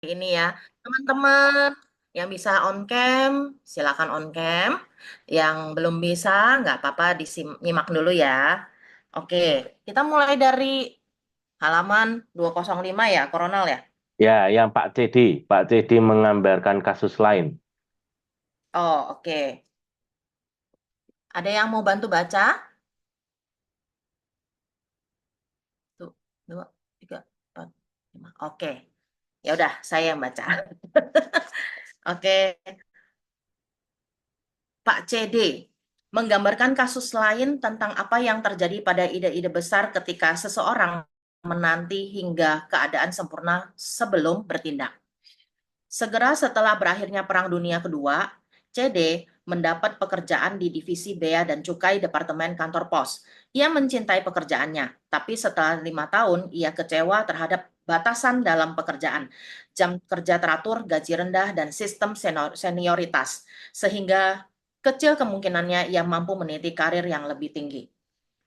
Ini ya, teman-teman yang bisa on cam, silakan on cam. Yang belum bisa, nggak apa-apa, disimak dulu ya. Oke, kita mulai dari halaman 205 ya, Koronel ya. Ya, yang Pak CD. Pak CD menggambarkan kasus lain. Oh, oke. Ada yang mau bantu baca? Satu, dua, tiga, empat, lima. Oke, ya udah, saya yang baca. Oke, Pak CD menggambarkan kasus lain tentang apa yang terjadi pada ide-ide besar ketika seseorang menanti hingga keadaan sempurna sebelum bertindak. Segera setelah berakhirnya Perang Dunia Kedua, CD mendapat pekerjaan di Divisi Bea dan Cukai Departemen Kantor Pos. Ia mencintai pekerjaannya, tapi setelah 5 tahun ia kecewa terhadap batasan dalam pekerjaan, jam kerja teratur, gaji rendah, dan sistem senioritas, sehingga kecil kemungkinannya ia mampu meniti karir yang lebih tinggi.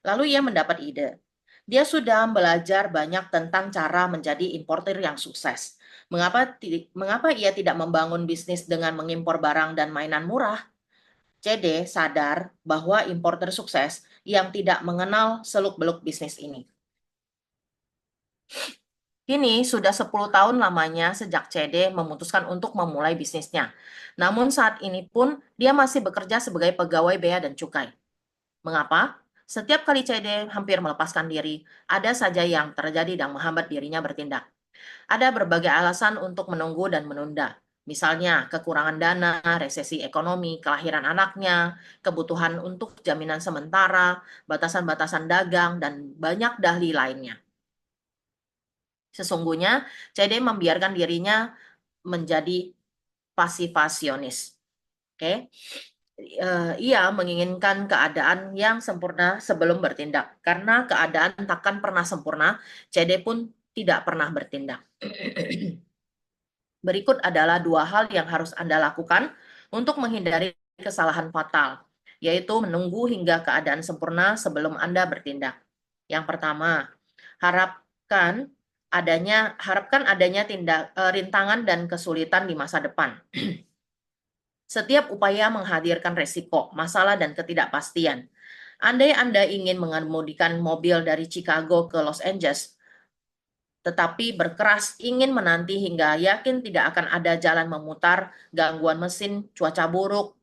Lalu ia mendapat ide. Dia sudah belajar banyak tentang cara menjadi importer yang sukses. Mengapa ia tidak membangun bisnis dengan mengimpor barang dan mainan murah? CD sadar bahwa importer sukses yang tidak mengenal seluk-beluk bisnis ini. Kini sudah 10 tahun lamanya sejak CD memutuskan untuk memulai bisnisnya. Namun saat ini pun dia masih bekerja sebagai pegawai bea dan cukai. Mengapa? Setiap kali CD hampir melepaskan diri, ada saja yang terjadi dan menghambat dirinya bertindak. Ada berbagai alasan untuk menunggu dan menunda. Misalnya, kekurangan dana, resesi ekonomi, kelahiran anaknya, kebutuhan untuk jaminan sementara, batasan-batasan dagang, dan banyak dahli lainnya. Sesungguhnya, CD membiarkan dirinya menjadi pasifasionis. Oke, ia menginginkan keadaan yang sempurna sebelum bertindak. Karena keadaan takkan pernah sempurna, CD pun tidak pernah bertindak. Berikut adalah 2 hal yang harus Anda lakukan untuk menghindari kesalahan fatal, yaitu menunggu hingga keadaan sempurna sebelum Anda bertindak. Yang pertama, harapkan adanya rintangan dan kesulitan di masa depan. Setiap upaya menghadirkan resiko, masalah, dan ketidakpastian. Andai Anda ingin mengemudikan mobil dari Chicago ke Los Angeles, tetapi berkeras ingin menanti hingga yakin tidak akan ada jalan memutar, gangguan mesin, cuaca buruk,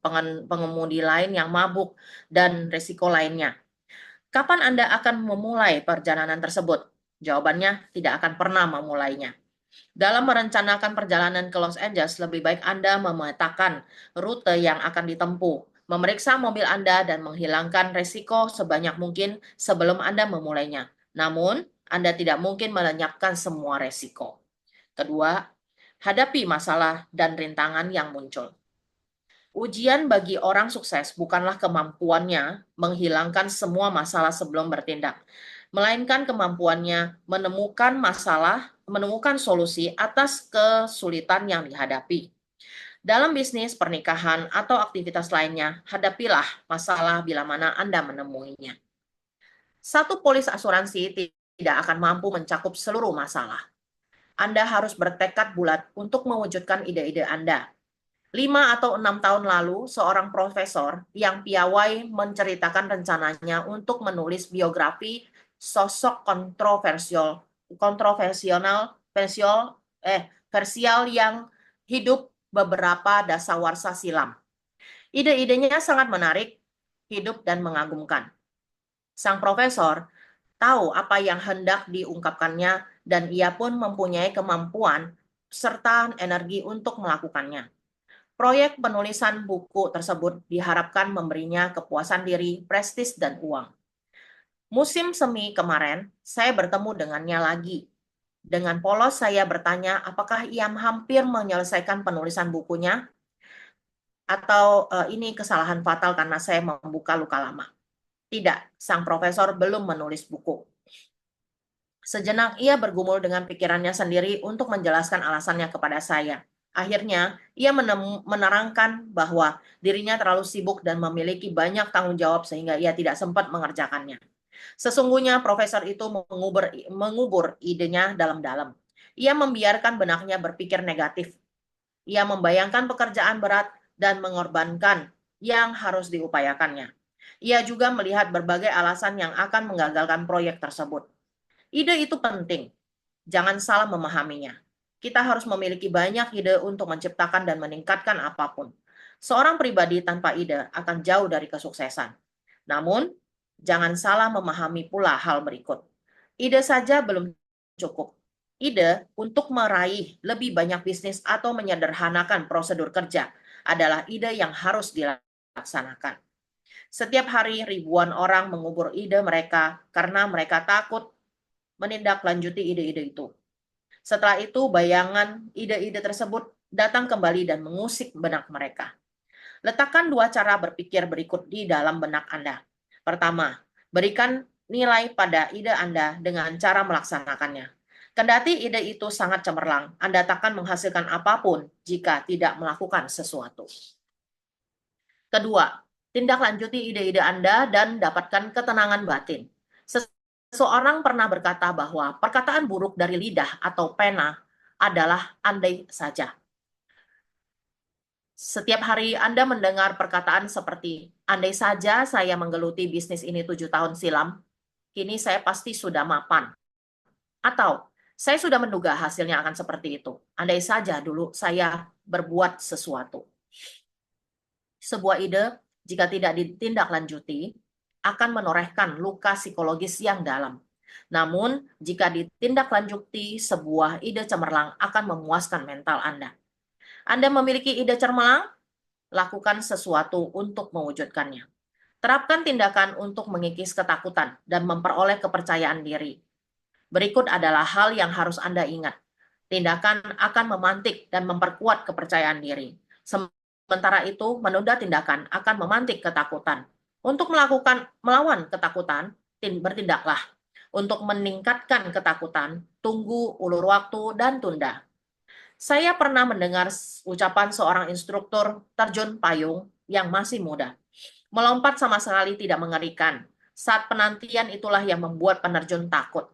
pengemudi lain yang mabuk, dan resiko lainnya. Kapan Anda akan memulai perjalanan tersebut? Jawabannya, tidak akan pernah memulainya. Dalam merencanakan perjalanan ke Los Angeles, lebih baik Anda memetakan rute yang akan ditempuh, memeriksa mobil Anda, dan menghilangkan resiko sebanyak mungkin sebelum Anda memulainya. Namun, Anda tidak mungkin melenyapkan semua resiko. Kedua, hadapi masalah dan rintangan yang muncul. Ujian bagi orang sukses bukanlah kemampuannya menghilangkan semua masalah sebelum bertindak, melainkan kemampuannya menemukan solusi atas kesulitan yang dihadapi. Dalam bisnis, pernikahan, atau aktivitas lainnya, hadapilah masalah bila mana Anda menemuinya. Satu polis asuransi tidak akan mampu mencakup seluruh masalah. Anda harus bertekad bulat untuk mewujudkan ide-ide Anda. 5 atau 6 tahun lalu, seorang profesor yang piawai menceritakan rencananya untuk menulis biografi sosok kontroversial yang hidup beberapa dasawarsa silam. Ide-idenya sangat menarik, hidup, dan mengagumkan. Sang profesor tahu apa yang hendak diungkapkannya dan ia pun mempunyai kemampuan serta energi untuk melakukannya. Proyek penulisan buku tersebut diharapkan memberinya kepuasan diri, prestis, dan uang. Musim semi kemarin, saya bertemu dengannya lagi. Dengan polos saya bertanya apakah ia hampir menyelesaikan penulisan bukunya atau ini kesalahan fatal karena saya membuka luka lama. Tidak, sang profesor belum menulis buku. Sejenak ia bergumul dengan pikirannya sendiri untuk menjelaskan alasannya kepada saya. Akhirnya, ia menerangkan bahwa dirinya terlalu sibuk dan memiliki banyak tanggung jawab sehingga ia tidak sempat mengerjakannya. Sesungguhnya profesor itu mengubur idenya dalam-dalam. Ia membiarkan benaknya berpikir negatif. Ia membayangkan pekerjaan berat dan mengorbankan yang harus diupayakannya. Ia juga melihat berbagai alasan yang akan menggagalkan proyek tersebut. Ide itu penting, jangan salah memahaminya. Kita harus memiliki banyak ide untuk menciptakan dan meningkatkan apapun. Seorang pribadi tanpa ide akan jauh dari kesuksesan. Namun, jangan salah memahami pula hal berikut. Ide saja belum cukup. Ide untuk meraih lebih banyak bisnis atau menyederhanakan prosedur kerja adalah ide yang harus dilaksanakan. Setiap hari ribuan orang mengubur ide mereka karena mereka takut menindaklanjuti ide-ide itu. Setelah itu, bayangan ide-ide tersebut datang kembali dan mengusik benak mereka. Letakkan dua cara berpikir berikut di dalam benak Anda. Pertama, berikan nilai pada ide Anda dengan cara melaksanakannya. Kendati ide itu sangat cemerlang, Anda takkan menghasilkan apapun jika tidak melakukan sesuatu. Kedua, tindak lanjuti ide-ide Anda dan dapatkan ketenangan batin. Seseorang pernah berkata bahwa perkataan buruk dari lidah atau pena adalah andai saja. Setiap hari Anda mendengar perkataan seperti, andai saja saya menggeluti bisnis ini 7 tahun silam, kini saya pasti sudah mapan. Atau, saya sudah menduga hasilnya akan seperti itu. Andai saja dulu saya berbuat sesuatu. Sebuah ide, jika tidak ditindaklanjuti, akan menorehkan luka psikologis yang dalam. Namun, jika ditindaklanjuti, sebuah ide cemerlang akan memuaskan mental Anda. Anda memiliki ide cemerlang? Lakukan sesuatu untuk mewujudkannya. Terapkan tindakan untuk mengikis ketakutan dan memperoleh kepercayaan diri. Berikut adalah hal yang harus Anda ingat. Tindakan akan memantik dan memperkuat kepercayaan diri. Sementara itu, menunda tindakan akan memantik ketakutan. Untuk melawan ketakutan, bertindaklah. Untuk meningkatkan ketakutan, tunggu, ulur waktu, dan tunda. Saya pernah mendengar ucapan seorang instruktur terjun payung yang masih muda. Melompat sama sekali tidak mengerikan. Saat penantian itulah yang membuat penerjun takut.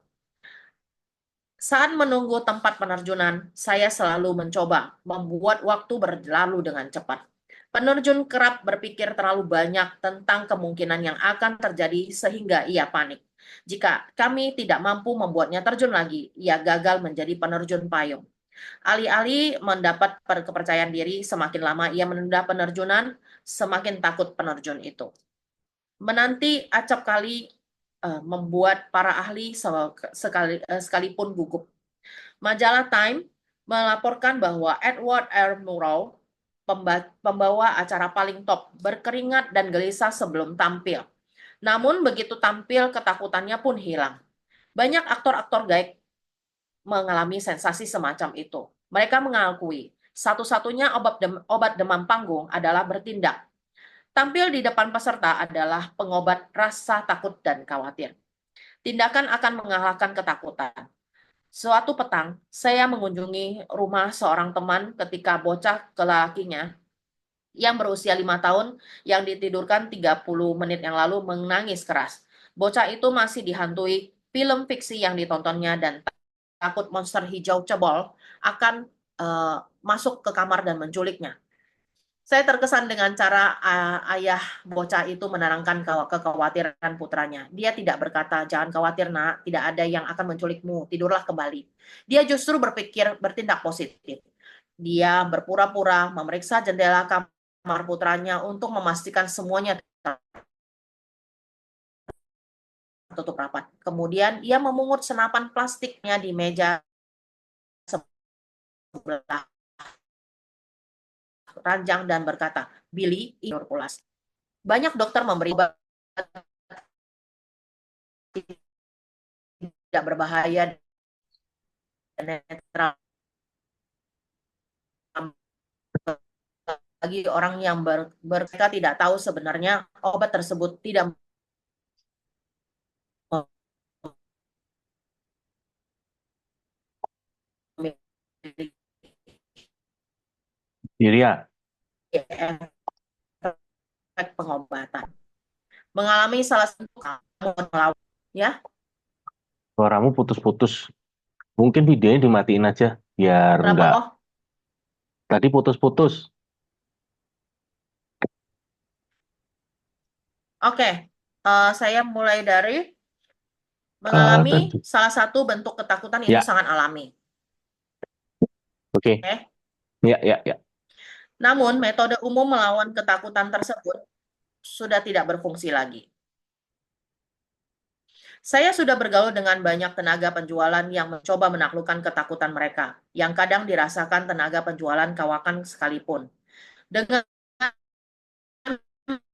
Saat menunggu tempat penerjunan, saya selalu mencoba membuat waktu berlalu dengan cepat. Penerjun kerap berpikir terlalu banyak tentang kemungkinan yang akan terjadi sehingga ia panik. Jika kami tidak mampu membuatnya terjun lagi, ia gagal menjadi penerjun payung. Alih-alih mendapat kepercayaan diri, semakin lama ia menunda penerjunan, semakin takut penerjun itu. Menanti acap kali membuat para ahli sekalipun gugup. Majalah Time melaporkan bahwa Edward R. Murrow, pembawa acara paling top, berkeringat dan gelisah sebelum tampil. Namun begitu tampil, ketakutannya pun hilang. Banyak aktor-aktor gaib mengalami sensasi semacam itu. Mereka mengakui satu-satunya obat demam panggung adalah bertindak. Tampil di depan peserta adalah pengobat rasa takut dan khawatir. Tindakan akan mengalahkan ketakutan. Suatu petang, saya mengunjungi rumah seorang teman ketika bocah lelakinya yang berusia 5 tahun yang ditidurkan 30 menit yang lalu menangis keras. Bocah itu masih dihantui film fiksi yang ditontonnya dan takut monster hijau cebol akan masuk ke kamar dan menculiknya. Saya terkesan dengan cara ayah bocah itu menerangkan kekhawatiran putranya. Dia tidak berkata, jangan khawatir nak, tidak ada yang akan menculikmu, tidurlah kembali. Dia justru bertindak positif. Dia berpura-pura memeriksa jendela kamar putranya untuk memastikan semuanya tertutup rapat. Kemudian ia memungut senapan plastiknya di meja sebelah ranjang dan berkata, Billy, tidur pulas. Banyak dokter memberi obat tidak berbahaya dan netral bagi orang yang mereka tidak tahu sebenarnya obat tersebut tidak memiliki Iria, efek pengobatan. Mengalami salah satu kamu melawan, ya. suaramu putus-putus. Mungkin videonya dimatiin aja, biar Kenapa nggak. kok? Tadi putus-putus. Oke, saya mulai dari mengalami Tadi. salah satu bentuk ketakutan itu Ya, sangat alami. oke. Oke. Ya, ya, ya. Namun, metode umum melawan ketakutan tersebut sudah tidak berfungsi lagi. Saya sudah bergaul dengan banyak tenaga penjualan yang mencoba menaklukkan ketakutan mereka, yang kadang dirasakan tenaga penjualan kawakan sekalipun. Dengan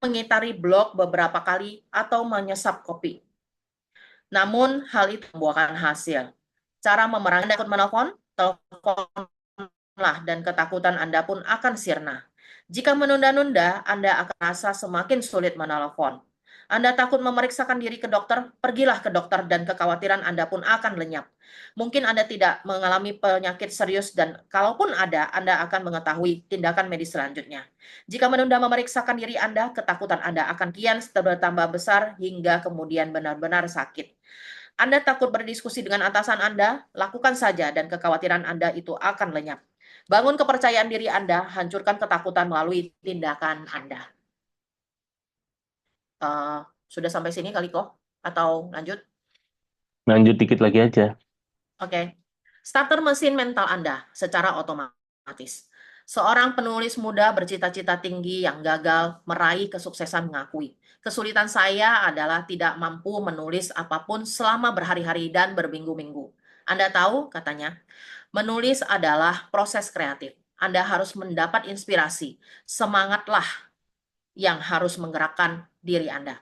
mengitari blog beberapa kali atau menyesap kopi. Namun, hal itu membuahkan hasil. Cara memerangi takut menelpon, teleponlah dan ketakutan Anda pun akan sirna. Jika menunda-nunda, Anda akan merasa semakin sulit menelpon. Anda takut memeriksakan diri ke dokter, pergilah ke dokter dan kekhawatiran Anda pun akan lenyap. Mungkin Anda tidak mengalami penyakit serius dan kalaupun ada, Anda akan mengetahui tindakan medis selanjutnya. Jika menunda memeriksakan diri Anda, ketakutan Anda akan kian bertambah besar hingga kemudian benar-benar sakit. Anda takut berdiskusi dengan atasan Anda, lakukan saja dan kekhawatiran Anda itu akan lenyap. Bangun kepercayaan diri Anda, hancurkan ketakutan melalui tindakan Anda. Sudah sampai sini kali kok? Atau lanjut? Lanjut dikit lagi aja. Oke. Starter mesin mental Anda secara otomatis. Seorang penulis muda bercita-cita tinggi yang gagal meraih kesuksesan mengakui, kesulitan saya adalah tidak mampu menulis apapun selama berhari-hari dan berminggu-minggu. Anda tahu, katanya, menulis adalah proses kreatif. Anda harus mendapat inspirasi. Semangatlah yang harus menggerakkan diri Anda.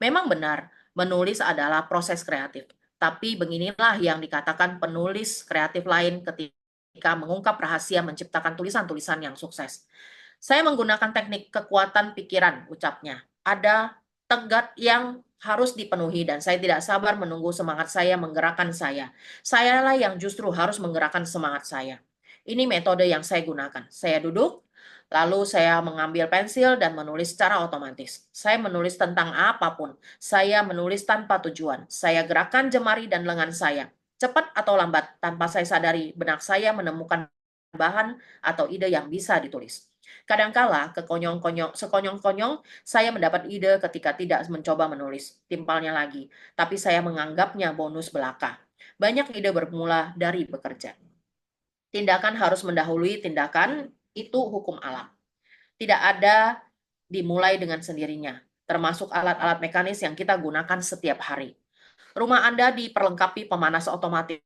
Memang benar, menulis adalah proses kreatif. Tapi beginilah yang dikatakan penulis kreatif lain ketika mengungkap rahasia menciptakan tulisan-tulisan yang sukses. Saya menggunakan teknik kekuatan pikiran, ucapnya. Ada tenggat yang harus dipenuhi dan saya tidak sabar menunggu semangat saya menggerakkan saya. Sayalah yang justru harus menggerakkan semangat saya. Ini metode yang saya gunakan. Saya duduk, lalu saya mengambil pensil dan menulis secara otomatis. Saya menulis tentang apapun. Saya menulis tanpa tujuan. Saya gerakan jemari dan lengan saya. Cepat atau lambat, tanpa saya sadari, benak saya menemukan bahan atau ide yang bisa ditulis. Kadangkala, sekonyong-konyong, saya mendapat ide ketika tidak mencoba menulis. Timpalnya lagi, tapi saya menganggapnya bonus belaka. Banyak ide bermula dari bekerja. Tindakan harus mendahului tindakan, itu hukum alam. Tidak ada dimulai dengan sendirinya, termasuk alat-alat mekanis yang kita gunakan setiap hari. Rumah Anda diperlengkapi pemanas otomatis,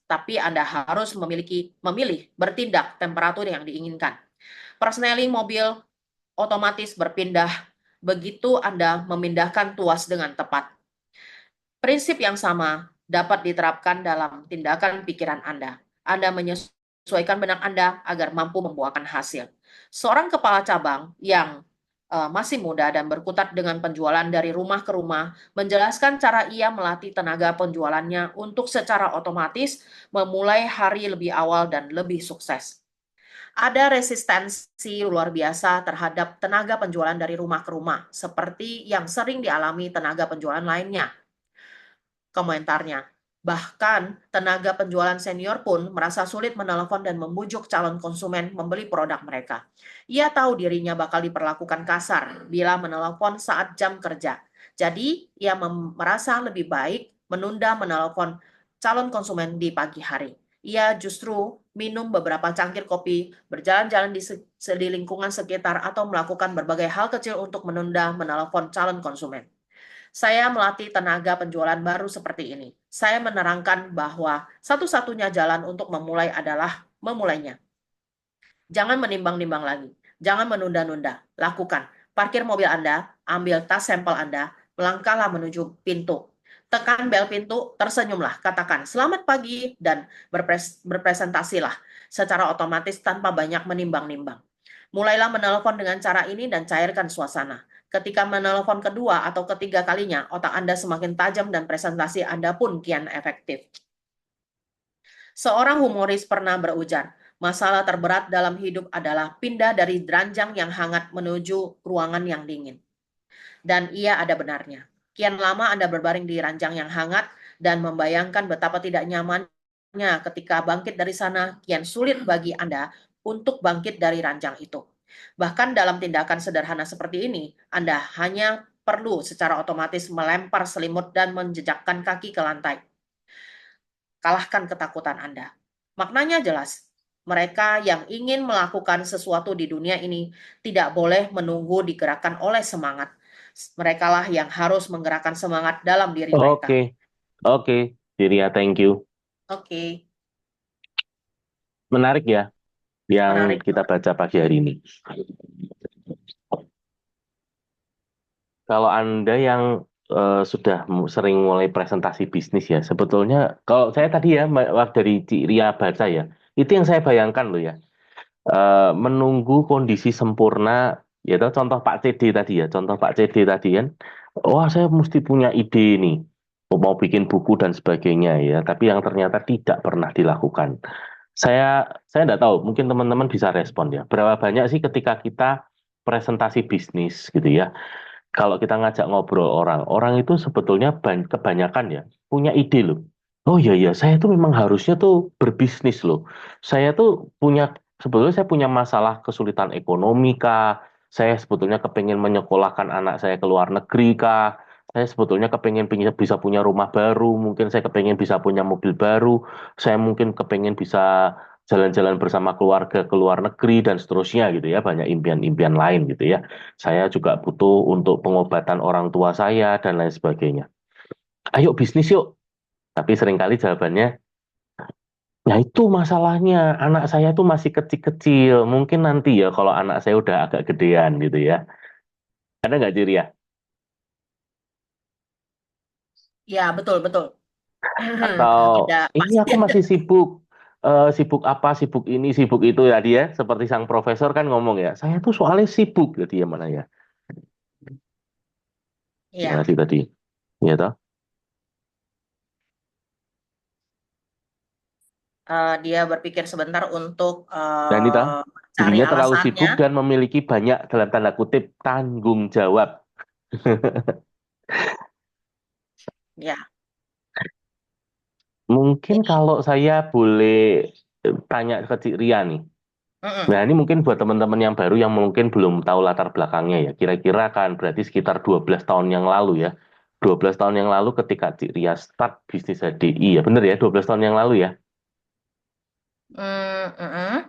tapi Anda harus memilih bertindak temperatur yang diinginkan. Persneling mobil otomatis berpindah begitu Anda memindahkan tuas dengan tepat. Prinsip yang sama dapat diterapkan dalam tindakan pikiran Anda. Anda menyesuaikan benak Anda agar mampu membuahkan hasil. Seorang kepala cabang yang masih muda dan berkutat dengan penjualan dari rumah ke rumah, menjelaskan cara ia melatih tenaga penjualannya untuk secara otomatis memulai hari lebih awal dan lebih sukses. Ada resistensi luar biasa terhadap tenaga penjualan dari rumah ke rumah, seperti yang sering dialami tenaga penjualan lainnya. Komentarnya, bahkan tenaga penjualan senior pun merasa sulit menelepon dan membujuk calon konsumen membeli produk mereka. Ia tahu dirinya bakal diperlakukan kasar bila menelepon saat jam kerja. Jadi, ia merasa lebih baik menunda menelepon calon konsumen di pagi hari. Ia justru minum beberapa cangkir kopi, berjalan-jalan di lingkungan sekitar, atau melakukan berbagai hal kecil untuk menunda menelepon calon konsumen. Saya melatih tenaga penjualan baru seperti ini. Saya menerangkan bahwa satu-satunya jalan untuk memulai adalah memulainya. Jangan menimbang-nimbang lagi. Jangan menunda-nunda. Lakukan. Parkir mobil Anda, ambil tas sampel Anda, melangkahlah menuju pintu. Tekan bel pintu, tersenyumlah, katakan selamat pagi, dan berpresentasilah secara otomatis tanpa banyak menimbang-nimbang. Mulailah menelpon dengan cara ini dan cairkan suasana. Ketika menelpon kedua atau ketiga kalinya, otak Anda semakin tajam dan presentasi Anda pun kian efektif. Seorang humoris pernah berujar, masalah terberat dalam hidup adalah pindah dari ranjang yang hangat menuju ruangan yang dingin. Dan ia ada benarnya. Kian lama Anda berbaring di ranjang yang hangat dan membayangkan betapa tidak nyaman ketika bangkit dari sana, kian sulit bagi Anda untuk bangkit dari ranjang itu. Bahkan dalam tindakan sederhana seperti ini, Anda hanya perlu secara otomatis melempar selimut dan menjejakkan kaki ke lantai. Kalahkan ketakutan Anda. Maknanya jelas. Mereka yang ingin melakukan sesuatu di dunia ini tidak boleh menunggu digerakkan oleh semangat. Merekalah yang harus menggerakkan semangat dalam diri mereka. Oke, oke, Ciria, thank you. Oke, Menarik ya yang menarik. kita baca pagi hari ini. Kalau Anda yang sudah sering mulai presentasi bisnis ya, sebetulnya kalau saya tadi ya dari Ciria baca ya, itu yang saya bayangkan loh ya. Menunggu kondisi sempurna, ya toh, contoh Pak CD tadi ya, contoh Pak CD tadi kan, wah saya mesti punya ide nih, mau bikin buku dan sebagainya ya, tapi yang ternyata tidak pernah dilakukan. Saya nggak tahu, mungkin teman-teman bisa respon ya, berapa banyak sih ketika kita presentasi bisnis gitu ya, kalau kita ngajak ngobrol orang, orang itu sebetulnya kebanyakan ya punya ide loh. Oh iya ya, saya tuh memang harusnya tuh berbisnis loh. Saya tuh sebetulnya saya punya masalah kesulitan ekonomi kah? Saya sebetulnya kepengen menyekolahkan anak saya ke luar negeri kah? Saya sebetulnya kepengen bisa punya rumah baru, mungkin saya kepengen bisa punya mobil baru, saya mungkin kepengen bisa jalan-jalan bersama keluarga ke luar negeri dan seterusnya gitu ya, banyak impian-impian lain gitu ya. Saya juga butuh untuk pengobatan orang tua saya dan lain sebagainya. Ayo bisnis yuk. Tapi seringkali jawabannya, ya itu masalahnya. Anak saya tuh masih kecil-kecil. Mungkin nanti ya kalau anak saya udah agak gedean gitu ya. Ada nggak Ciri ya? Ya, betul, betul. Atau Ada ini pasti aku ada. masih sibuk. Sibuk apa, sibuk ini, sibuk itu ya dia. Seperti sang profesor kan ngomong ya. Saya tuh soalnya sibuk. Jadi ya mana ya? Gimana Ya, sih tadi? Ya toh? dia berpikir sebentar untuk Dan itu cari dirinya terlalu alasannya. sibuk dan memiliki banyak dalam tanda kutip tanggung jawab. Ya, Mungkin ini. kalau saya boleh tanya ke Cik Ria nih. Mm-mm. Nah, ini mungkin buat teman-teman yang baru yang mungkin belum tahu latar belakangnya ya. Kira-kira kan berarti sekitar 12 tahun yang lalu ya. 12 tahun yang lalu ketika Cik Ria start bisnis HDI ya. Bener ya, 12 tahun yang lalu ya. Mm-mm.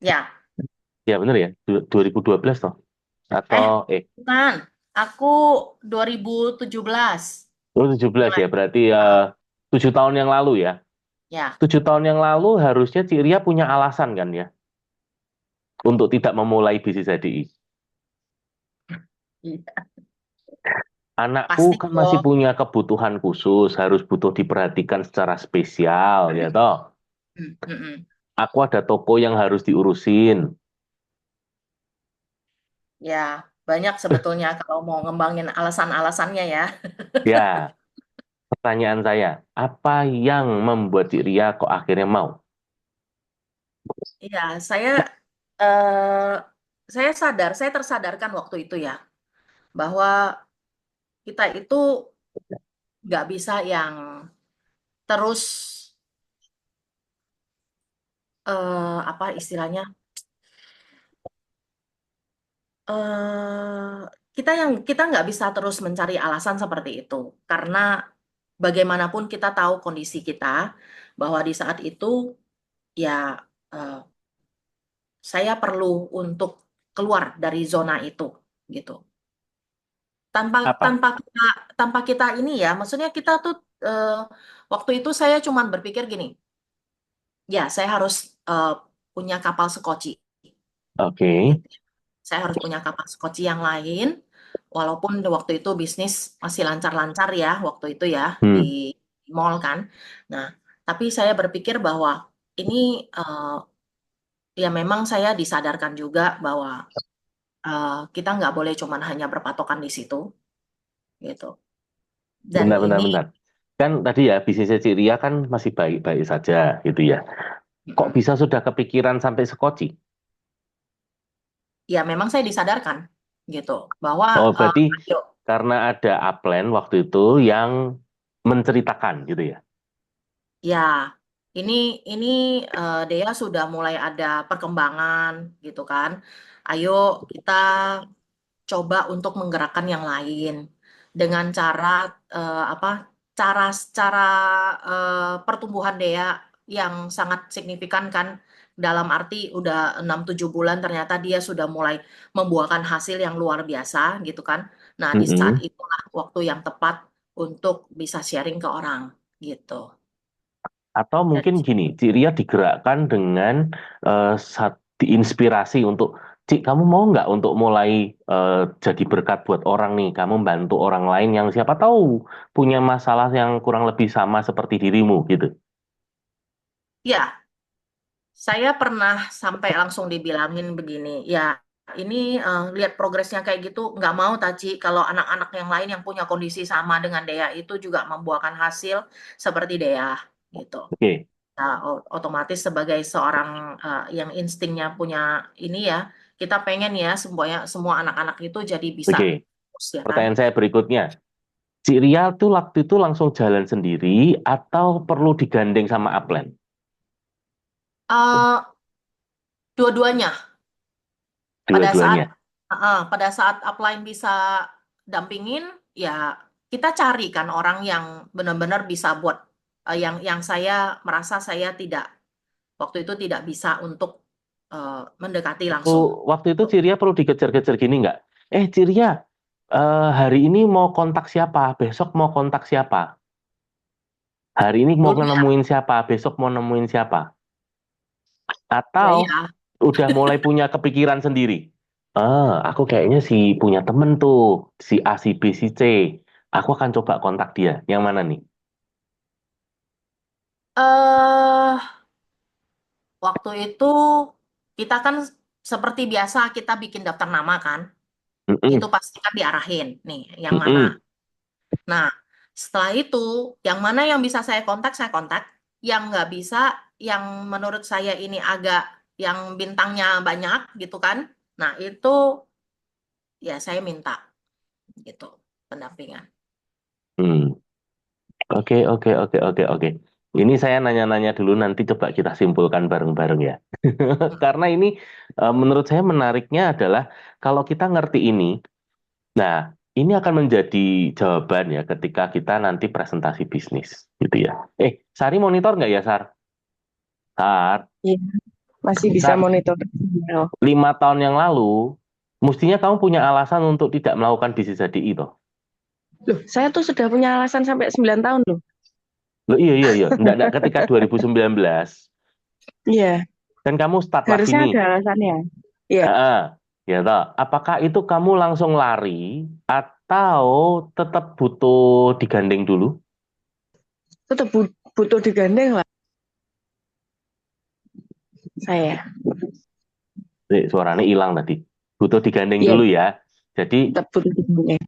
Ya, Ya bener ya, 2012 toh. eh, Atau bukan. Aku 2017 17 mulai. ya, berarti Ah, 7 tahun yang lalu ya. ya, 7 tahun yang lalu harusnya Cik Ria punya alasan kan ya untuk tidak memulai bisnis HDI. iya. Anakku Pasti kan masih dong. punya kebutuhan khusus, harus butuh diperhatikan secara spesial, ya toh. Mm-mm. Aku ada toko yang harus diurusin. Ya, banyak sebetulnya kalau mau ngembangin alasan-alasannya ya. Ya, pertanyaan saya, apa yang membuat Cik Ria kok akhirnya mau? Iya, eh, saya tersadarkan waktu itu ya, bahwa kita itu nggak bisa yang terus apa istilahnya, eh kita nggak bisa terus mencari alasan seperti itu, karena bagaimanapun kita tahu kondisi kita, bahwa di saat itu ya eh, saya perlu untuk keluar dari zona itu, gitu. tanpa Apa? tanpa kita tanpa kita ini ya, maksudnya kita tuh eh, waktu itu saya cuman berpikir gini, ya saya harus eh, punya kapal sekoci Oke. gitu. Saya harus punya kapal sekoci yang lain, walaupun waktu itu bisnis masih lancar-lancar ya waktu itu ya, di Hmm, mall kan. Nah, tapi saya berpikir bahwa ini ya memang saya disadarkan juga bahwa kita nggak boleh cuman hanya berpatokan di situ gitu. Dan bentar, bentar, ini bentar. Kan tadi ya bisnisnya Cik Ria kan masih baik-baik saja gitu ya. Kok mm-mm. bisa sudah kepikiran sampai sekoci? Ya memang saya disadarkan gitu bahwa Oh, berarti ayo karena ada upline waktu itu yang menceritakan gitu ya. ya ini Dea sudah mulai ada perkembangan gitu kan. Ayo kita coba untuk menggerakkan yang lain dengan cara apa? Cara pertumbuhan Dea yang sangat signifikan kan, dalam arti udah 6-7 bulan ternyata dia sudah mulai membuahkan hasil yang luar biasa gitu kan. Nah, di saat Mm-mm. itulah waktu yang tepat untuk bisa sharing ke orang gitu. Atau Dari mungkin gini, Cik Ria digerakkan dengan diinspirasi untuk, Cik, kamu mau nggak untuk mulai jadi berkat buat orang nih, kamu bantu orang lain yang siapa tahu punya masalah yang kurang lebih sama seperti dirimu gitu. Ya, saya pernah sampai langsung dibilangin begini, ya ini lihat progresnya kayak gitu, nggak mau Taci kalau anak-anak yang lain yang punya kondisi sama dengan Dea itu juga membuahkan hasil seperti Dea gitu. Oke, Nah, otomatis sebagai seorang yang instingnya punya ini ya, kita pengen ya semuanya semua anak-anak itu jadi bisa oke. terus ya kan. Pertanyaan saya berikutnya, Cik Ria tuh waktu itu langsung jalan sendiri atau perlu digandeng sama upline? Eh, Dua-duanya. pada saat Dua-duanya. pada saat upline bisa dampingin, ya kita cari kan orang yang benar-benar bisa buat yang saya merasa saya tidak waktu itu tidak bisa untuk mendekati Waktu, langsung. waktu itu Ciria perlu dikejar-kejar gini nggak? Ciria, hari ini mau kontak siapa? Besok mau kontak siapa? Hari ini mau Dulu ya, nemuin siapa? Besok mau nemuin siapa? ya Atau iya. udah mulai punya kepikiran sendiri? Aku kayaknya si punya temen tuh, si A, si B, si C. Aku akan coba kontak dia. Yang mana nih? eh Waktu itu kita kan seperti biasa kita bikin daftar nama kan, itu Mm-mm, pasti kan diarahin nih yang mana. mm-mm, Nah, setelah itu, yang mana yang bisa saya kontak. Yang nggak bisa, yang menurut saya ini agak yang bintangnya banyak gitu kan. Nah, itu ya saya minta gitu pendampingan. mm. Oke, oke, oke, oke, oke. Ini saya nanya-nanya dulu, nanti coba kita simpulkan bareng-bareng ya. Karena ini menurut saya menariknya adalah kalau kita ngerti ini, nah ini akan menjadi jawaban ya ketika kita nanti presentasi bisnis gitu ya. Sari monitor nggak ya, Sar? Sar, Iya, masih bisa Sar, monitor. 5 tahun yang lalu, mestinya kamu punya alasan untuk tidak melakukan bisnis HDI toh. Loh, saya tuh sudah punya alasan sampai 9 tahun loh. Loh, iya, iya, iya. Enggak, ketika 2019, Iya, kan kamu start lagi harusnya nih. ada alasannya. Iya, Heeh, ya toh. Apakah itu kamu langsung lari atau tetap butuh digandeng dulu? tetap butuh digandeng lah saya. Suaranya hilang tadi. Butuh digandeng Iya, dulu ya. Jadi tetap butuh digandeng.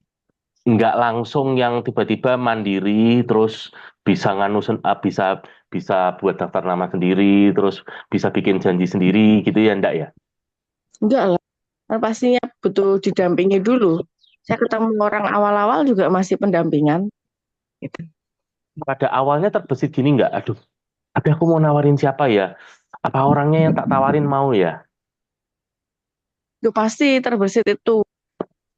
nggak langsung yang tiba-tiba mandiri, terus bisa nganusen, bisa bisa buat daftar nama sendiri, terus bisa bikin janji sendiri gitu ya, enggak ya? Enggak lah, kan pastinya butuh didampingi dulu. Saya ketemu orang awal-awal juga masih pendampingan. Gitu. Pada awalnya terbesit gini nggak? Aduh, tapi aku mau nawarin siapa ya? Apa orangnya yang tak tawarin mau ya? Itu pasti terbesit itu.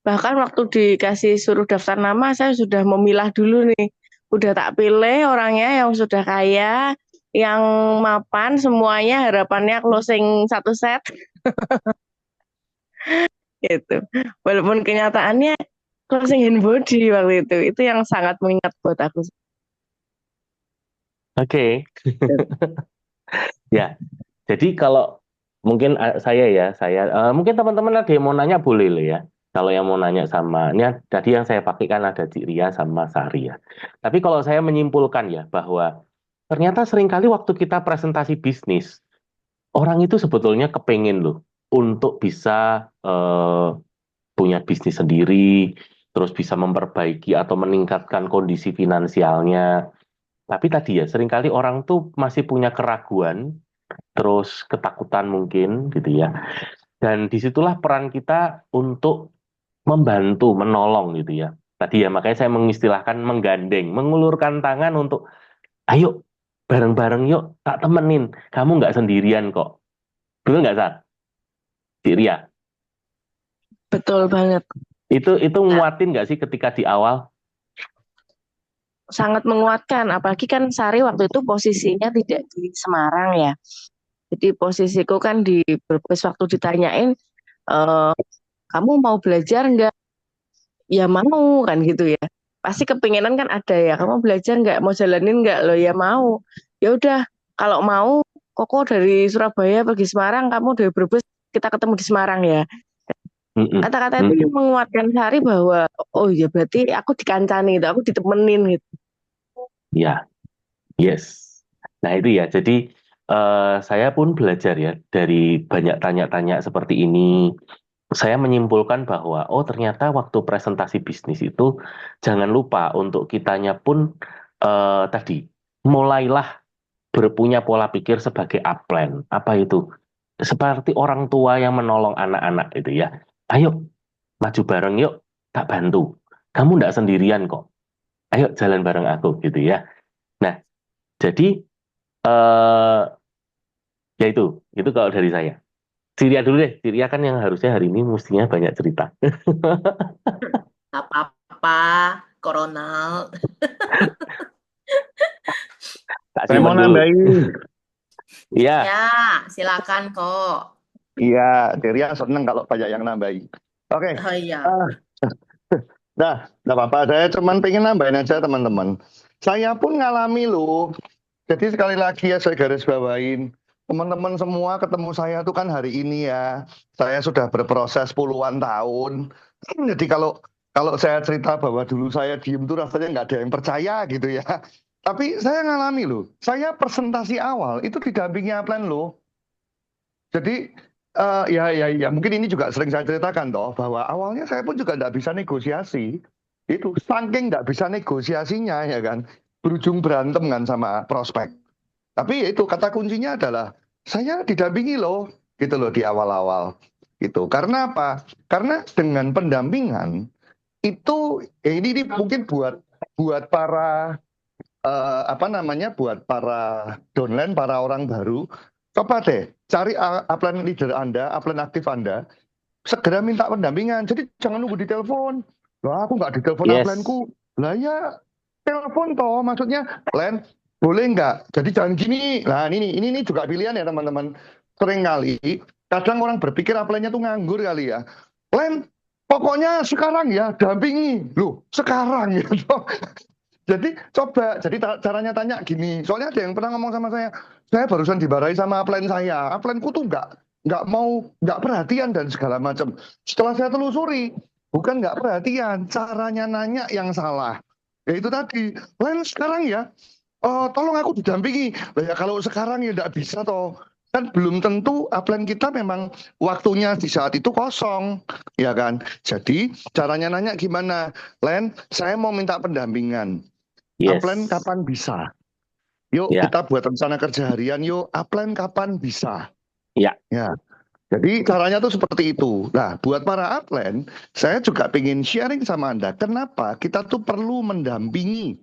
Bahkan waktu dikasih suruh daftar nama, saya sudah memilah dulu nih. Udah tak pilih orangnya yang sudah kaya, yang mapan, semuanya harapannya closing satu set gitu. Walaupun kenyataannya closing hand body waktu itu yang sangat mengingat buat aku. Oke. Ya, jadi kalau mungkin mungkin teman-teman ada yang mau nanya boleh loh ya. Kalau yang mau nanya sama, ini tadi yang saya pakai kan ada Cik Ria sama Sari ya. Tapi kalau saya menyimpulkan ya bahwa ternyata seringkali waktu kita presentasi bisnis, orang itu sebetulnya kepengen loh untuk bisa punya bisnis sendiri, terus bisa memperbaiki atau meningkatkan kondisi finansialnya. Tapi tadi ya, seringkali orang tuh masih punya keraguan terus ketakutan mungkin gitu ya. Dan disitulah peran kita untuk membantu, menolong gitu ya. Tadi ya makanya saya mengistilahkan menggandeng, mengulurkan tangan untuk ayo bareng-bareng yuk, tak temenin. Kamu nggak sendirian kok. Betul nggak, Sar? Cik Ria? Betul banget. Itu Ya, nguatin nggak sih ketika di awal? Sangat menguatkan. Apalagi kan Sari waktu itu posisinya tidak di Semarang ya. Jadi posisiku kan di Brebes waktu ditanyain, eh, kamu mau belajar nggak? Ya mau kan gitu ya. Pasti kepinginan kan ada ya. Kamu belajar nggak? Mau jalanin nggak? Lo ya mau. Ya udah. Kalau mau, Koko dari Surabaya pergi Semarang, kamu dari Brebes, kita ketemu di Semarang ya. Mm-mm. Kata-kata itu Mm-mm. menguatkan Sari bahwa oh ya berarti aku dikancani gitu, aku ditemenin gitu. Ya, yes. Nah itu ya, jadi saya pun belajar ya dari banyak tanya-tanya seperti ini. Saya menyimpulkan bahwa, oh ternyata waktu presentasi bisnis itu jangan lupa untuk kitanya pun tadi, mulailah berpunya pola pikir sebagai upline. Apa itu? Seperti orang tua yang menolong anak-anak itu ya. Ayo, maju bareng yuk, tak bantu. Kamu nggak sendirian kok. Ayo jalan bareng aku gitu ya. Nah, jadi eh ya itu kalau dari saya. Siria dulu deh, Siria kan yang harusnya hari ini mestinya banyak cerita. nggak apa-apa, Koronal. Tak Saya mau simpen dulu. nambahin. Iya, Ya, silakan kok. Iya, Deria seneng kalau banyak yang nambahin. Oke, Oh iya. ah, nggak apa-apa. Saya cuman pengen nambahin aja teman-teman. Saya pun ngalami loh. Jadi sekali lagi ya saya garis bawain. Teman-teman semua ketemu saya tuh kan hari ini ya. Saya sudah berproses puluhan tahun. Jadi kalau kalau saya cerita bahwa dulu saya diem tuh rasanya nggak ada yang percaya gitu ya. Tapi saya ngalami loh. Saya presentasi awal itu didampingi upline loh. Jadi ya mungkin ini juga sering saya ceritakan toh bahwa awalnya saya pun juga nggak bisa negosiasi. Itu saking nggak bisa negosiasinya ya kan, berujung berantem kan sama prospek. Tapi ya itu kata kuncinya adalah saya didampingi loh, gitu loh di awal-awal. Gitu. Karena apa? Karena dengan pendampingan itu ini mungkin buat buat para apa namanya buat para downline, para orang baru, coba deh cari upline leader Anda, upline aktif Anda, segera minta pendampingan. Jadi jangan nunggu di telepon. Lah aku nggak ditelepon yes. upline-ku. Lah ya telepon toh, maksudnya Len boleh nggak? Jadi jangan gini. Nah ini juga pilihan ya teman-teman. Sering kali kadang orang berpikir upline-nya tuh nganggur kali ya. Len pokoknya sekarang ya dampingi. Loh sekarang ya. Jadi coba, jadi caranya tanya gini. Soalnya ada yang pernah ngomong sama saya barusan dimarahi sama upline saya. Upline-ku tuh nggak perhatian dan segala macam. Setelah saya telusuri, bukan nggak perhatian, caranya nanya yang salah. Ya itu tadi, Len sekarang ya, tolong aku didampingi. Lah ya kalau sekarang ya nggak bisa toh. Kan belum tentu upline kita memang waktunya di saat itu kosong, ya kan? Jadi caranya nanya gimana? Len, saya mau minta pendampingan. Upline Yes. kapan bisa? Yuk Ya, kita buat rencana kerja harian yuk. Upline kapan bisa? ya. Ya. Jadi caranya tuh seperti itu. Nah, buat para upline, saya juga pengen sharing sama Anda. Kenapa kita tuh perlu mendampingi,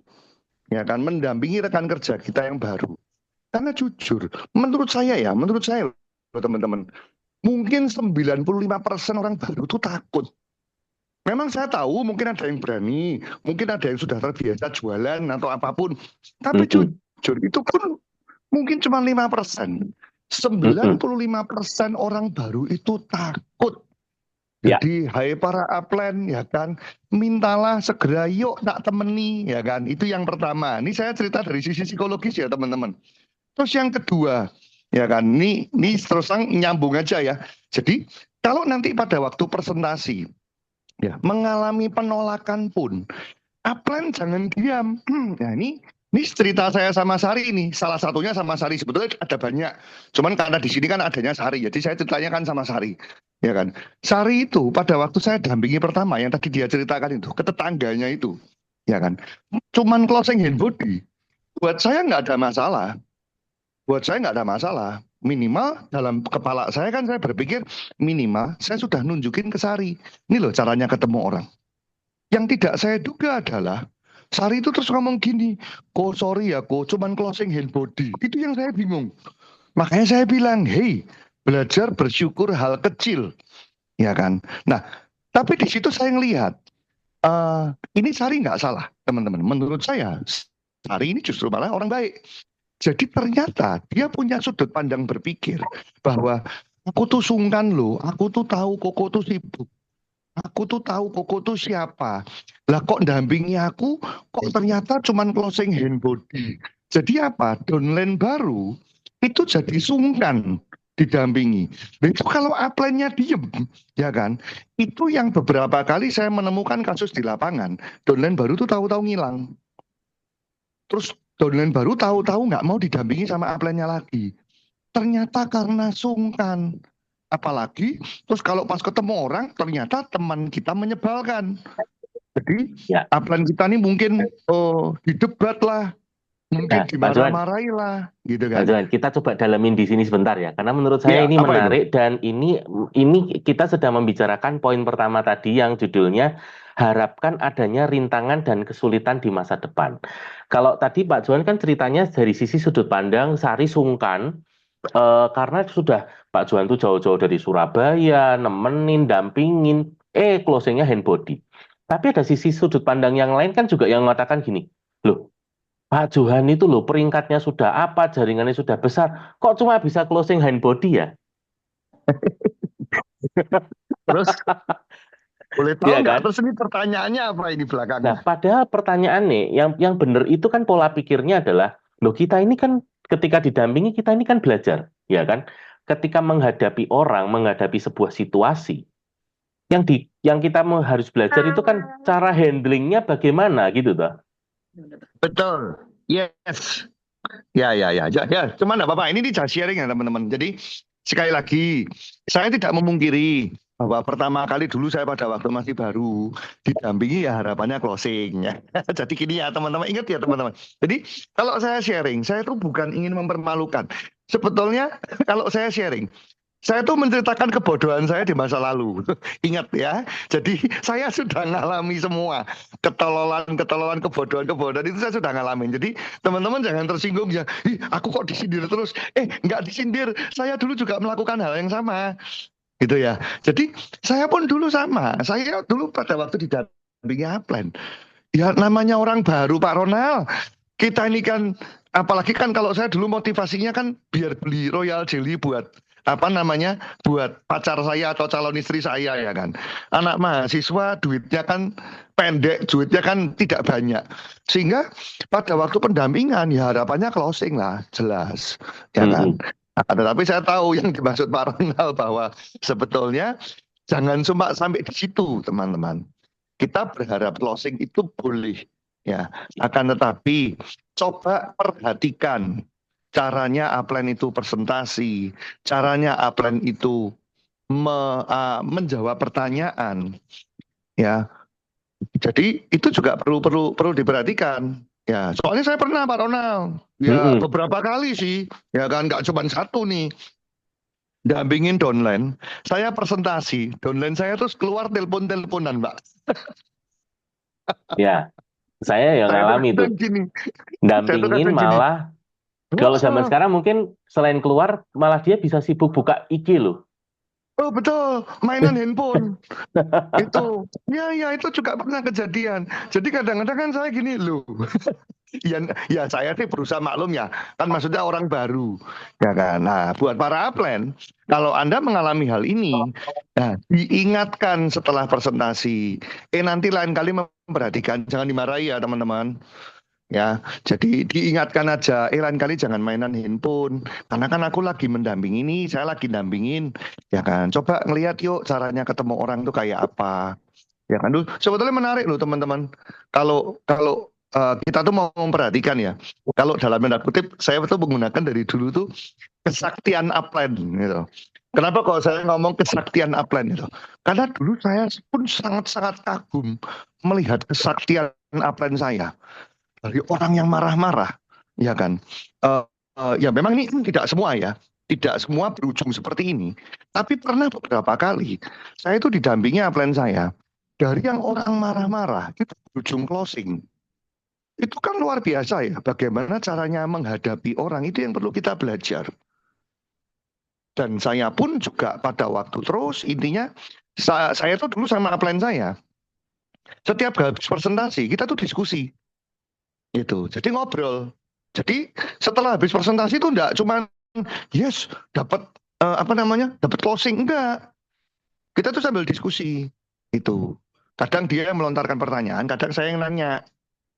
ya kan, mendampingi rekan kerja kita yang baru. Karena jujur, menurut saya loh, teman-teman, mungkin 95% orang baru tuh takut. Memang saya tahu mungkin ada yang berani, mungkin ada yang sudah terbiasa jualan atau apapun. Tapi Mm-mm. jujur itu pun mungkin cuma 5%. Mm-mm. 95% orang baru itu takut. Ya, Jadi hai para upline ya kan, mintalah segera yuk tak temeni ya kan. Itu yang pertama. Ini saya cerita dari sisi psikologis ya teman-teman. Terus yang kedua ya kan, ini terus terang nyambung aja ya. Jadi kalau nanti pada waktu presentasi ya mengalami penolakan pun upline jangan diam. Nah ini cerita saya sama Sari ini, salah satunya sama Sari, sebetulnya ada banyak, cuman karena di sini kan adanya Sari, jadi saya ceritanya kan sama Sari, ya kan. Sari itu pada waktu saya dampingi pertama yang tadi dia ceritakan itu ke tetangganya itu, ya kan, cuman closing hand body, buat saya nggak ada masalah, minimal dalam kepala saya kan saya berpikir minimal saya sudah nunjukin ke Sari, ini loh caranya ketemu orang. Yang tidak saya duga adalah Sari itu terus ngomong gini, kok sorry ya kok cuman closing hand body. Itu yang saya bingung. Makanya saya bilang, hey, belajar bersyukur hal kecil, ya kan. Nah, tapi di situ saya ngelihat, ini Sari nggak salah, teman-teman. Menurut saya, Sari ini justru malah orang baik. Jadi ternyata dia punya sudut pandang berpikir bahwa aku tuh sungkan loh, aku tuh tahu Koko tuh sibuk. Aku tuh tahu Koko tuh siapa. Lah kok dampingi aku, kok ternyata cuman closing hand body. Jadi apa? Downline baru itu jadi sungkan didampingi. Nah, itu kalau upline-nya diem, ya kan? Itu yang beberapa kali saya menemukan kasus di lapangan. Downline baru tuh tahu-tahu ngilang. Terus downline baru tahu-tahu nggak mau didampingi sama upline-nya lagi. Ternyata karena sungkan. Apalagi terus kalau pas ketemu orang ternyata teman kita menyebalkan. Jadi Ya. upline kita ini mungkin didebat lah, mungkin Nah, Pak Johan, dimarah-marahi lah, gitu Pak kan. Johan, kita coba dalamin di sini sebentar ya, karena menurut saya Ya, ini apa itu? menarik dan ini kita sedang membicarakan poin pertama tadi yang judulnya harapkan adanya rintangan dan kesulitan di masa depan. Kalau tadi Pak Johan kan ceritanya dari sisi sudut pandang Sari sungkan karena sudah Pak Johan tuh jauh-jauh dari Surabaya, nemenin, dampingin, closingnya hand body. Tapi ada sisi sudut pandang yang lain kan juga yang mengatakan gini, loh, Pak Johan itu loh peringkatnya sudah apa, jaringannya sudah besar, kok cuma bisa closing hand body ya? Terus boleh tahu Iya nggak? kan? Terus ini pertanyaannya apa ini Nah, belakangnya? padahal pertanyaannya yang benar itu kan pola pikirnya adalah, loh kita ini kan ketika didampingi kita ini kan belajar, ya kan? Ketika menghadapi orang, menghadapi sebuah situasi, yang kita harus belajar itu kan cara handlingnya bagaimana gitu toh. Betul. Yes. Ya. Cuman nggak apa-apa. Ini just sharing ya teman-teman. Jadi sekali lagi, saya tidak memungkiri bahwa pertama kali dulu saya pada waktu masih baru didampingi ya harapannya closing ya. Jadi gini ya teman-teman, ingat ya teman-teman. Jadi kalau saya sharing, saya tuh bukan ingin mempermalukan. Sebetulnya kalau saya sharing, saya tuh menceritakan kebodohan saya di masa lalu. Ingat ya. Jadi saya sudah ngalami semua ketololan, kebodohan itu saya sudah ngalamin. Jadi teman-teman jangan tersinggung ya. Ih, aku kok disindir terus? Nggak disindir. Saya dulu juga melakukan hal yang sama. Gitu ya. Jadi saya pun dulu sama. Saya dulu pada waktu didampingi upline. Ya namanya orang baru Pak Ronald. Kita ini kan, apalagi kan kalau saya dulu motivasinya kan biar beli Royal Jelly buat buat pacar saya atau calon istri saya ya kan. Anak mahasiswa duitnya kan pendek, duitnya kan tidak banyak. Sehingga pada waktu pendampingan ya harapannya closing lah, jelas. Ya kan. Nah, tetapi saya tahu yang dimaksud Pak Ronald bahwa sebetulnya jangan cuma sampai di situ teman-teman. Kita berharap closing itu boleh. Ya, akan tetapi coba perhatikan caranya upline itu presentasi, caranya upline itu menjawab pertanyaan, ya. Jadi itu juga perlu diperhatikan. Ya, soalnya saya pernah Pak Ronald, ya beberapa kali sih, ya kan nggak cuma satu nih. Dampingin downline, saya presentasi, downline saya terus keluar telepon-teleponan, Pak. Ya, saya yang Saya tuh ngalami tuh. kadang gini, Dampingin malah kalau zaman sekarang mungkin selain keluar malah dia bisa sibuk buka IG loh. Oh betul, mainan handphone. Itu, ya itu juga pernah kejadian. Jadi kadang-kadang kan saya gini loh. Ya saya sih berusaha maklum ya, kan maksudnya orang baru, ya kan. Nah buat para upline, kalau Anda mengalami hal ini, nah diingatkan setelah presentasi. Nanti lain kali memperhatikan, jangan dimarahi ya teman-teman. Ya, jadi diingatkan aja, lain kali jangan mainan handphone. Karena kan aku lagi mendampingi ini, saya lagi dampingin, ya kan. Coba ngelihat yuk caranya ketemu orang tuh kayak apa, ya kan. Sebetulnya menarik loh teman-teman. Kalau kita tuh mau memperhatikan ya. Kalau dalam tanda kutip, saya tuh menggunakan dari dulu tuh kesaktian upline gitu. Kenapa kalau saya ngomong kesaktian upline itu? Karena dulu saya pun sangat-sangat kagum melihat kesaktian upline saya. Dari orang yang marah-marah, ya kan. Ya memang ini tidak semua ya, tidak semua berujung seperti ini. Tapi pernah beberapa kali saya itu didampingi upline saya dari yang orang marah-marah itu berujung closing. Itu kan luar biasa ya, bagaimana caranya menghadapi orang, itu yang perlu kita belajar. Dan saya pun juga pada waktu terus, intinya saya tuh dulu sama upline saya, setiap habis presentasi, kita tuh diskusi. Itu, jadi ngobrol. Jadi setelah habis presentasi itu enggak cuma yes, dapat dapat closing, enggak. Kita tuh sambil diskusi. Itu. Kadang dia yang melontarkan pertanyaan, kadang saya yang nanya.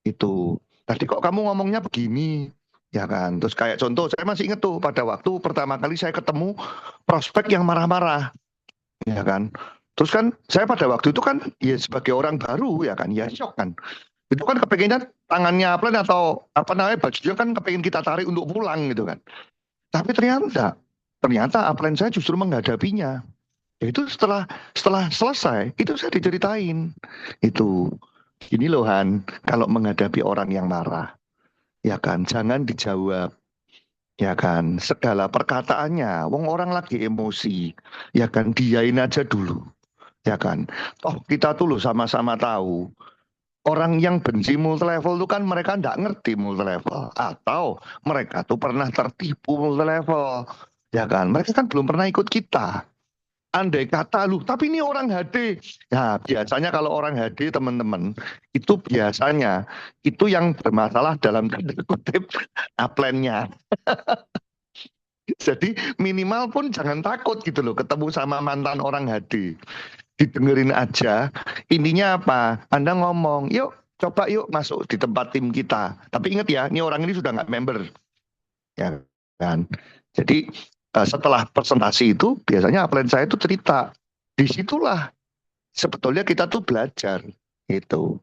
Itu. Tadi kok kamu ngomongnya begini? Ya kan. Terus kayak contoh, saya masih ingat tuh pada waktu pertama kali saya ketemu prospek yang marah-marah. Ya kan. Terus kan saya pada waktu itu kan ya sebagai orang baru ya kan, ya shock kan. Itu kan kepengennya tangannya upline atau bajunya kan kepengen kita tarik untuk pulang gitu kan. Tapi ternyata upline saya justru menghadapinya. Itu setelah selesai itu saya diceritain itu. Ini loh Han, kalau menghadapi orang yang marah, ya kan, jangan dijawab, ya kan, segala perkataannya, wong orang lagi emosi, ya kan, diain aja dulu, ya kan. Oh kita tuh loh sama-sama tahu, orang yang benci multi level itu kan mereka nggak ngerti multi level, atau mereka tuh pernah tertipu multi level, ya kan, mereka kan belum pernah ikut kita. Andai kata lu, tapi ini orang HD. Ya, biasanya kalau orang HD teman-teman, itu biasanya itu yang bermasalah dalam tanda kutip upline-nya. Jadi minimal pun jangan takut gitu loh ketemu sama mantan orang HD. Didengerin aja. Intinya apa? Anda ngomong, yuk coba yuk masuk di tempat tim kita. Tapi ingat ya, ini orang ini sudah nggak member. Ya kan? Jadi setelah presentasi itu biasanya upline saya itu cerita, disitulah sebetulnya kita tuh belajar gitu.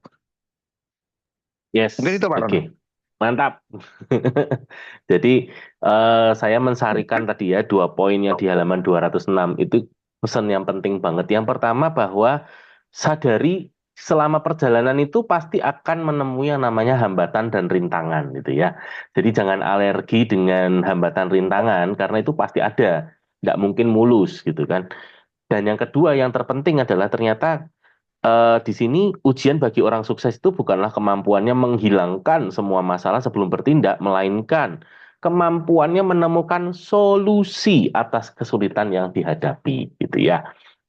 Yes, Mungkin itu Pak oke. Rono. Mantap. Jadi saya mensarikan tadi ya 2 poin yang di halaman 206 itu pesan yang penting banget. Yang pertama bahwa sadari selama perjalanan itu pasti akan menemui yang namanya hambatan dan rintangan gitu ya. Jadi jangan alergi dengan hambatan rintangan karena itu pasti ada. Nggak mungkin mulus gitu kan. Dan yang kedua yang terpenting adalah ternyata di sini ujian bagi orang sukses itu bukanlah kemampuannya menghilangkan semua masalah sebelum bertindak, melainkan kemampuannya menemukan solusi atas kesulitan yang dihadapi, gitu ya.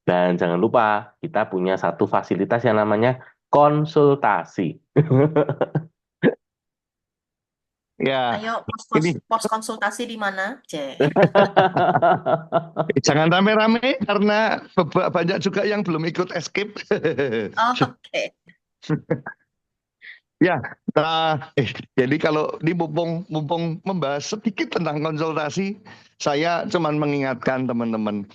Dan jangan lupa kita punya satu fasilitas yang namanya konsultasi. Ya, Ayo ini pos konsultasi di mana, C? jangan rame-rame karena banyak juga yang belum ikut escape. Oh, oke. Ya, jadi kalau ini mumpung membahas sedikit tentang konsultasi, saya cuman mengingatkan teman-teman,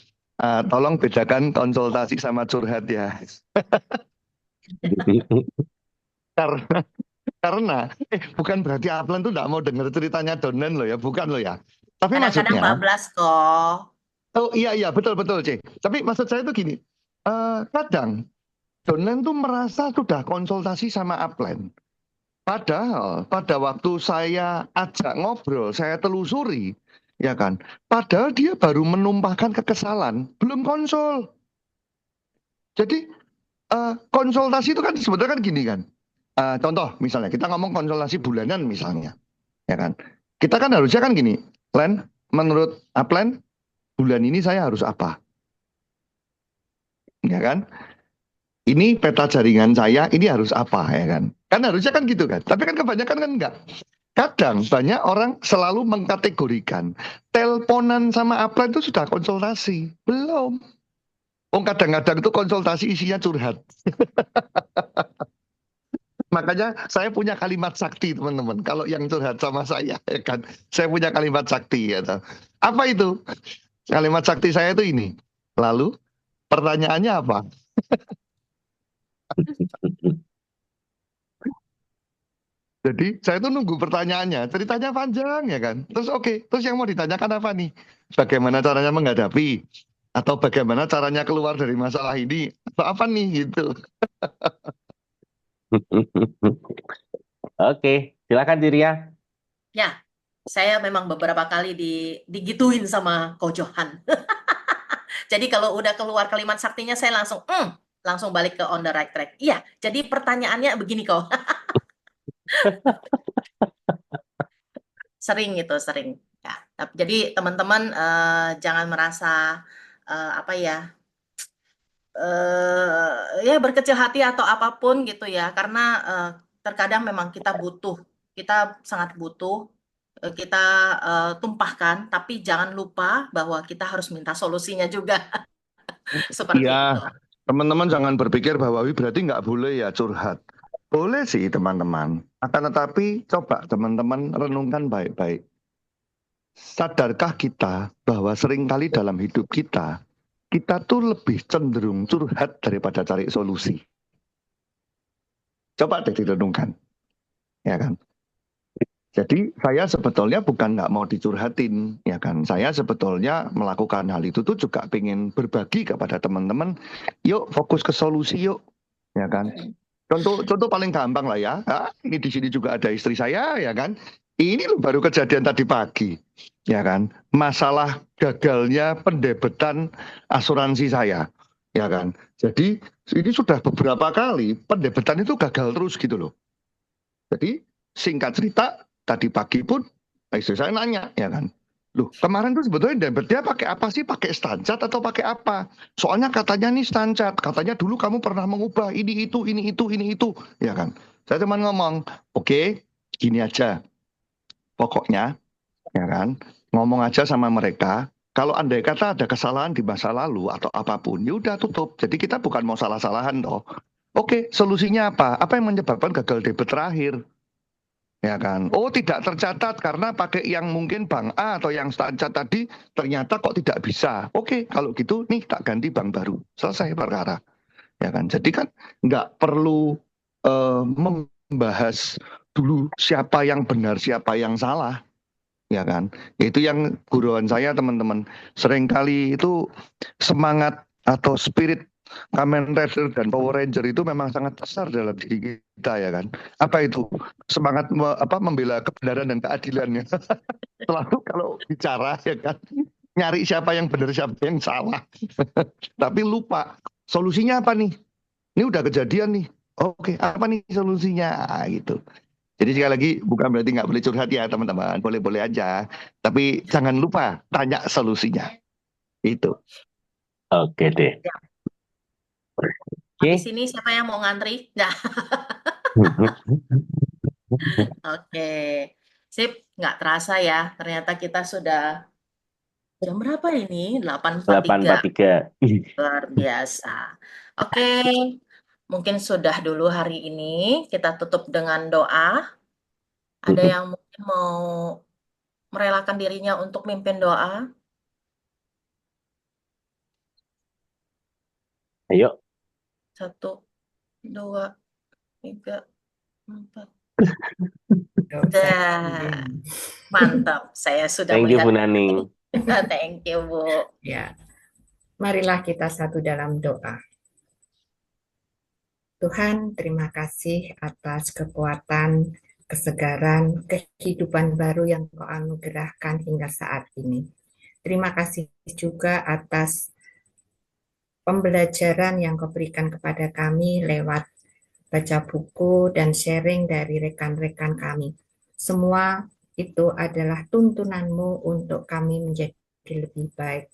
tolong bedakan konsultasi sama curhat ya. Karena bukan berarti upline tuh nggak mau dengar ceritanya downline loh ya, bukan loh ya. Tapi Kadang-kadang maksudnya, bablas kok. oh iya betul C. Tapi maksud saya tuh gini, kadang downline tuh merasa sudah konsultasi sama upline. Padahal pada waktu saya ajak ngobrol, saya telusuri, ya kan. Padahal dia baru menumpahkan kekesalan, belum konsul. Jadi konsultasi itu kan sebetulnya kan gini kan. Contoh misalnya kita ngomong konsultasi bulanan misalnya, ya kan. Kita kan harusnya kan gini, Len, menurut upline bulan ini saya harus apa, ya kan? Ini peta jaringan saya, ini harus apa, ya kan? Kan harusnya kan gitu kan. Tapi kan kebanyakan kan enggak. Kadang banyak orang selalu mengkategorikan teleponan sama upline itu sudah konsultasi, belum. Oh kadang-kadang itu konsultasi isinya curhat. Makanya saya punya kalimat sakti teman-teman. Kalau yang curhat sama saya, ya kan, saya punya kalimat sakti. Ya. Apa itu? Kalimat sakti saya itu ini. Lalu pertanyaannya apa? Jadi saya tuh nunggu pertanyaannya. Ceritanya panjang ya kan. Terus oke. Terus yang mau ditanyakan apa nih? Bagaimana caranya menghadapi? Atau bagaimana caranya keluar dari masalah ini? Atau apa nih gitu. Oke, silakan Diria. Ya, saya memang beberapa kali digituin sama Ko Johan. Jadi kalau udah keluar kalimat saktinya saya langsung balik ke on the right track. Iya, jadi pertanyaannya begini kok. Sering gitu, sering. Ya, jadi teman-teman jangan merasa apa ya, ya berkecil hati atau apapun gitu ya, karena terkadang memang kita sangat butuh, kita tumpahkan, tapi jangan lupa bahwa kita harus minta solusinya juga, seperti itu. Iya, teman-teman jangan berpikir bahwa "Wih, berarti nggak boleh ya curhat." Boleh sih teman-teman. Akan tetapi coba teman-teman renungkan baik-baik. Sadarkah kita bahwa seringkali dalam hidup kita tuh lebih cenderung curhat daripada cari solusi. Coba deh direnungkan, ya kan? Jadi saya sebetulnya bukan nggak mau dicurhatin, ya kan? Saya sebetulnya melakukan hal itu tuh juga pengen berbagi kepada teman-teman. Yuk fokus ke solusi yuk, ya kan? Contoh paling gampang lah ya. Ini di sini juga ada istri saya, ya kan? Ini loh baru kejadian tadi pagi, ya kan? Masalah gagalnya pendebetan asuransi saya, ya kan? Jadi ini sudah beberapa kali pendebetan itu gagal terus gitu loh. Jadi singkat cerita, tadi pagi pun istri saya nanya, ya kan? Loh, kemarin tuh sebetulnya debetnya pakai apa sih? Pakai Stanchart atau pakai apa? Soalnya katanya nih Stanchart, katanya dulu kamu pernah mengubah ini itu, ya kan? Saya cuma ngomong, oke, gini aja. Pokoknya, ya kan, ngomong aja sama mereka. Kalau andai kata ada kesalahan di masa lalu atau apapun, ya udah tutup. Jadi kita bukan mau salah-salahan toh. Oke, solusinya apa? Apa yang menyebabkan gagal debit terakhir? Ya kan? Oh, tidak tercatat karena pakai yang mungkin bank A atau yang Stanchart tadi ternyata kok tidak bisa. Oke, kalau gitu nih tak ganti bank baru. Selesai perkara. Ya kan? Jadi kan nggak perlu membahas dulu siapa yang benar, siapa yang salah. Ya kan? Itu yang guruan saya teman-teman. Seringkali itu semangat atau spirit Kamen Rider dan Power Ranger itu memang sangat besar dalam diri kita, ya kan. Apa itu? Semangat membela kebenaran dan keadilannya. Selalu kalau bicara, ya kan, nyari siapa yang benar siapa yang salah. Tapi lupa solusinya apa nih? Ini udah kejadian nih. Oke, apa nih solusinya? Gitu. Jadi sekali lagi bukan berarti nggak boleh curhat ya teman-teman, boleh-boleh aja. Tapi jangan lupa tanya solusinya. Itu. Oke deh. Ya. Oke. Di sini siapa yang mau ngantri? Nah, oke. Sip, nggak terasa ya. Ternyata kita sudah jam berapa ini? 8.43. 8.43. Luar biasa. Oke, mungkin sudah dulu hari ini. Kita tutup dengan doa. Ada yang mungkin mau merelakan dirinya untuk mimpin doa? Ayo. 1, 2, 3, 4. Dah, mantap. Saya sudah Thank you melihat. Bu Naning. Thank you, Bu. Ya, marilah kita satu dalam doa. Tuhan, terima kasih atas kekuatan, kesegaran, kehidupan baru yang Kau anugerahkan hingga saat ini. Terima kasih juga atas pembelajaran yang Kau berikan kepada kami lewat baca buku dan sharing dari rekan-rekan kami. Semua itu adalah tuntunan-Mu untuk kami menjadi lebih baik.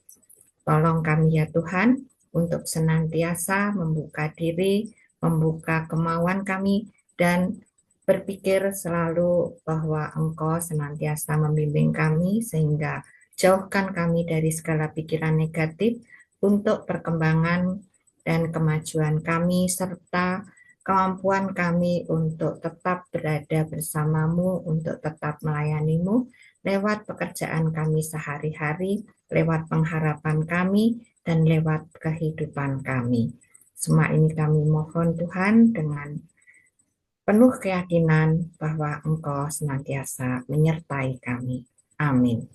Tolong kami ya Tuhan, untuk senantiasa membuka diri, membuka kemauan kami, dan berpikir selalu bahwa Engkau senantiasa membimbing kami, sehingga jauhkan kami dari segala pikiran negatif untuk perkembangan dan kemajuan kami, serta kemampuan kami untuk tetap berada bersama-Mu, untuk tetap melayani-Mu, lewat pekerjaan kami sehari-hari, lewat pengharapan kami, dan lewat kehidupan kami. Semua ini kami mohon Tuhan dengan penuh keyakinan bahwa Engkau senantiasa menyertai kami. Amin.